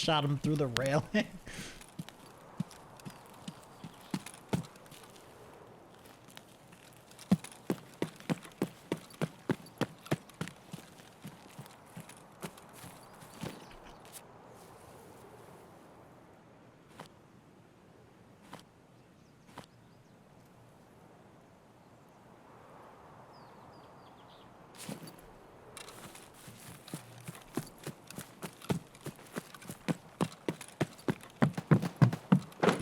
shot him through the railing.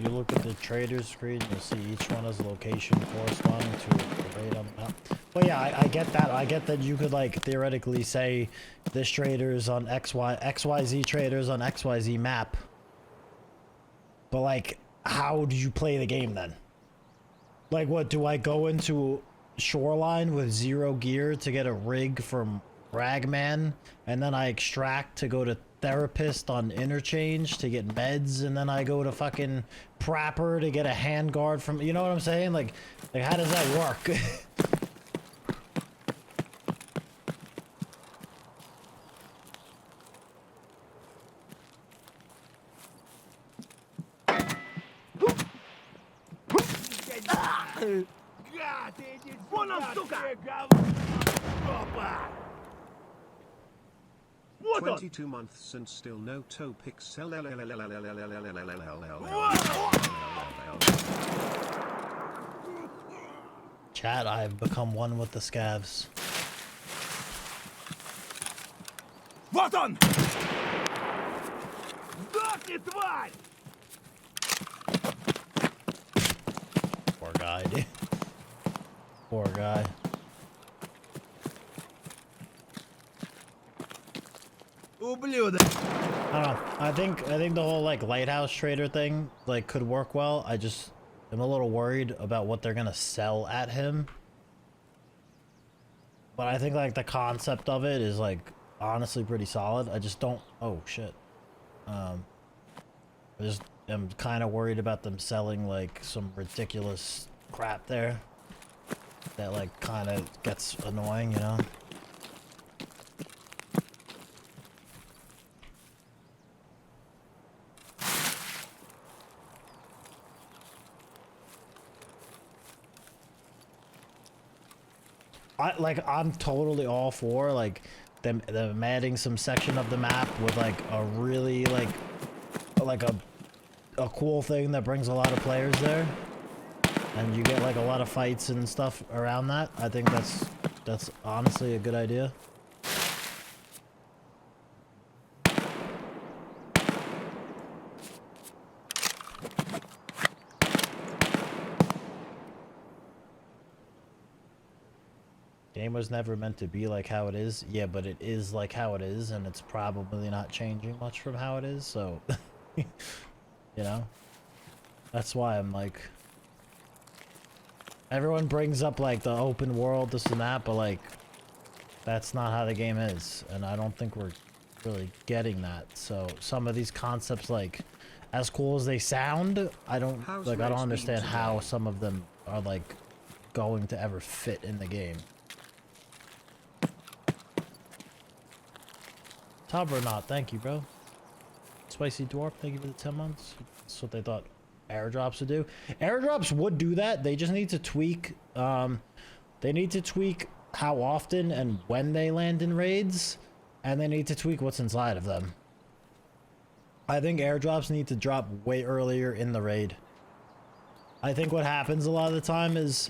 You look at the trader's screen, you'll see each one has a location corresponding to a raid on the map. But yeah, I get that. I get that you could like theoretically say this trader's on XYZ traders on XYZ map. But like, how do you play the game then? Like, what, do I go into Shoreline with 0 gear to get a rig from Ragman, and then I extract to go to Therapist on Interchange to get meds, and then I go to fucking Prapper to get a handguard from, you know what I'm saying? Like how does that work? Вон он, сука! 22 months and still no toe pixel. Chat, I've become one with the scavs. Вот он! Сдохни, тварь! Poor guy, dude. Poor guy. Ублюдок! I don't know. I think the whole like lighthouse trader thing like could work well. I just am a little worried about what they're gonna sell at him. But I think like the concept of it is like honestly pretty solid. I just don't. Oh shit. I just am kind of worried about them selling like some ridiculous crap there that like kind of gets annoying, you know. I'm totally all for like them adding some section of the map with like a really like a cool thing that brings a lot of players there, and you get like a lot of fights and stuff around that. I think that's honestly a good idea. Game was never meant to be like how it is. Yeah, but it is like how it is, and it's probably not changing much from how it is, so you know, that's why I'm like, everyone brings up like the open world, this and that, but like that's not how the game is, and I don't think we're really getting that. So some of these concepts, like as cool as they sound, I don't understand how some of them are like going to ever fit in the game. Top or not, thank you, bro. Spicy Dwarf, thank you for the 10 months. That's what they thought airdrops would do. Airdrops would do that. They just need to tweak. They need to tweak how often and when they land in raids, and they need to tweak what's inside of them. I think airdrops need to drop way earlier in the raid. I think what happens a lot of the time is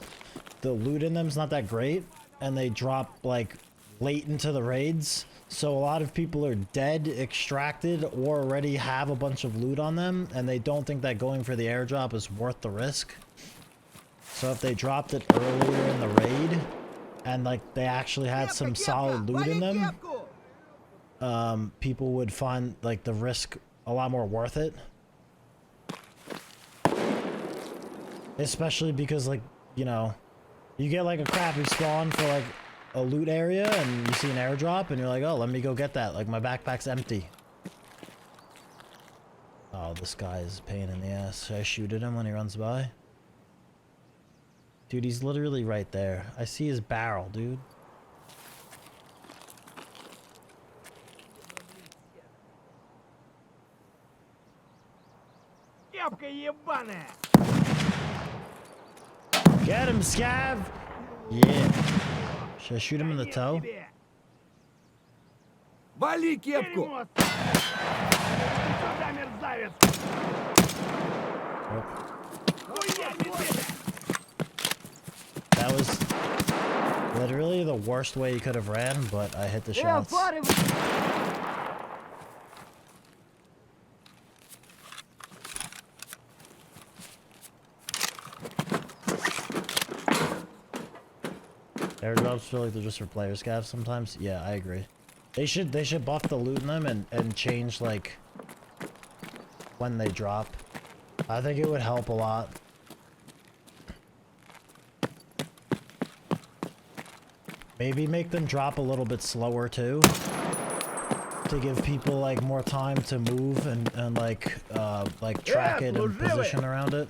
the loot in them is not that great, and they drop like late into the raids. So a lot of people are dead, extracted, or already have a bunch of loot on them, and they don't think that going for the airdrop is worth the risk. So if they dropped it earlier in the raid, and like they actually had some solid loot in them, people would find like the risk a lot more worth it. Especially because, like, you know, you get like a crappy spawn for like a loot area, and you see an airdrop, and you're like, oh, let me go get that. Like, my backpack's empty. Oh, this guy is a pain in the ass. Should I shoot at him when he runs by? Dude, he's literally right there. I see his barrel, dude. Кепка ебаная! Get him, Scav! Yeah. Should I shoot him in the toe? Тебе! Вали кепку! Дерьмо! Сюда, мерзавец! Oh, Хуя медведя! that was literally the worst way you could have ran, but I hit the shots. Фары! Airdrops feel like they're just for player scavs sometimes. Yeah, I agree. They should buff the loot in them and change like when they drop. I think it would help a lot. Maybe make them drop a little bit slower too, to give people like more time to move and like track it and position around it.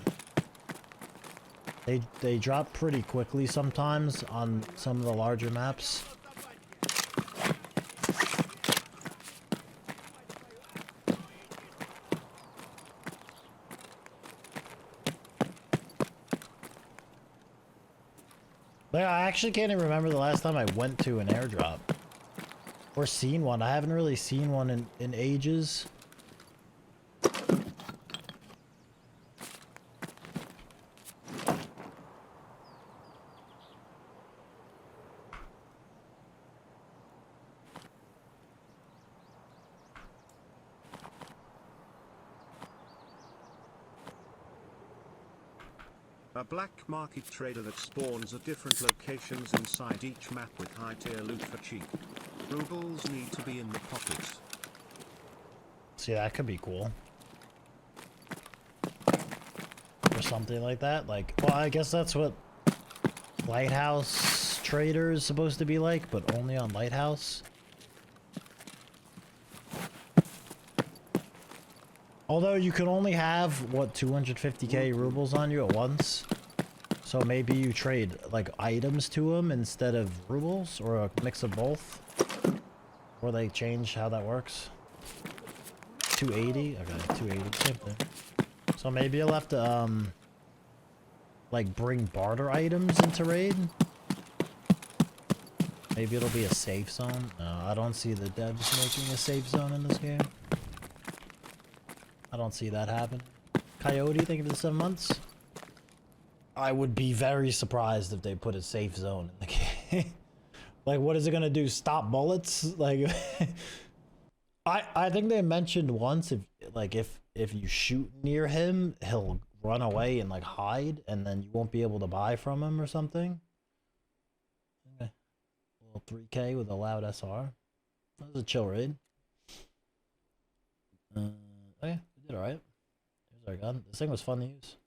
They drop pretty quickly sometimes on some of the larger maps. But I actually can't even remember the last time I went to an airdrop. Or seen one. I haven't really seen one in ages. A black market trader that spawns at different locations inside each map with high tier loot for cheap. Rubles need to be in the pockets. See, that could be cool. Or something like that. Like, well, I guess that's what lighthouse trader is supposed to be like, but only on lighthouse. Although you can only have, what, 250k rubles on you at once. So maybe you trade, like, items to them instead of rubles, or a mix of both. Or they change how that works. 280? Okay, 280, same thing. So maybe you'll have to, like, bring barter items into raid? Maybe it'll be a safe zone? No, I don't see the devs making a safe zone in this game. I don't see that happen. Coyote, thank you for the 7 months. I would be very surprised if they put a safe zone in the game. Like, what is it gonna do? Stop bullets? Like, I think they mentioned once if you shoot near him, he'll run away and like hide, and then you won't be able to buy from him or something. Okay. A little 3K with a loud SR. That was a chill raid. Oh yeah. Alright. Here's our gun. This thing was fun to use.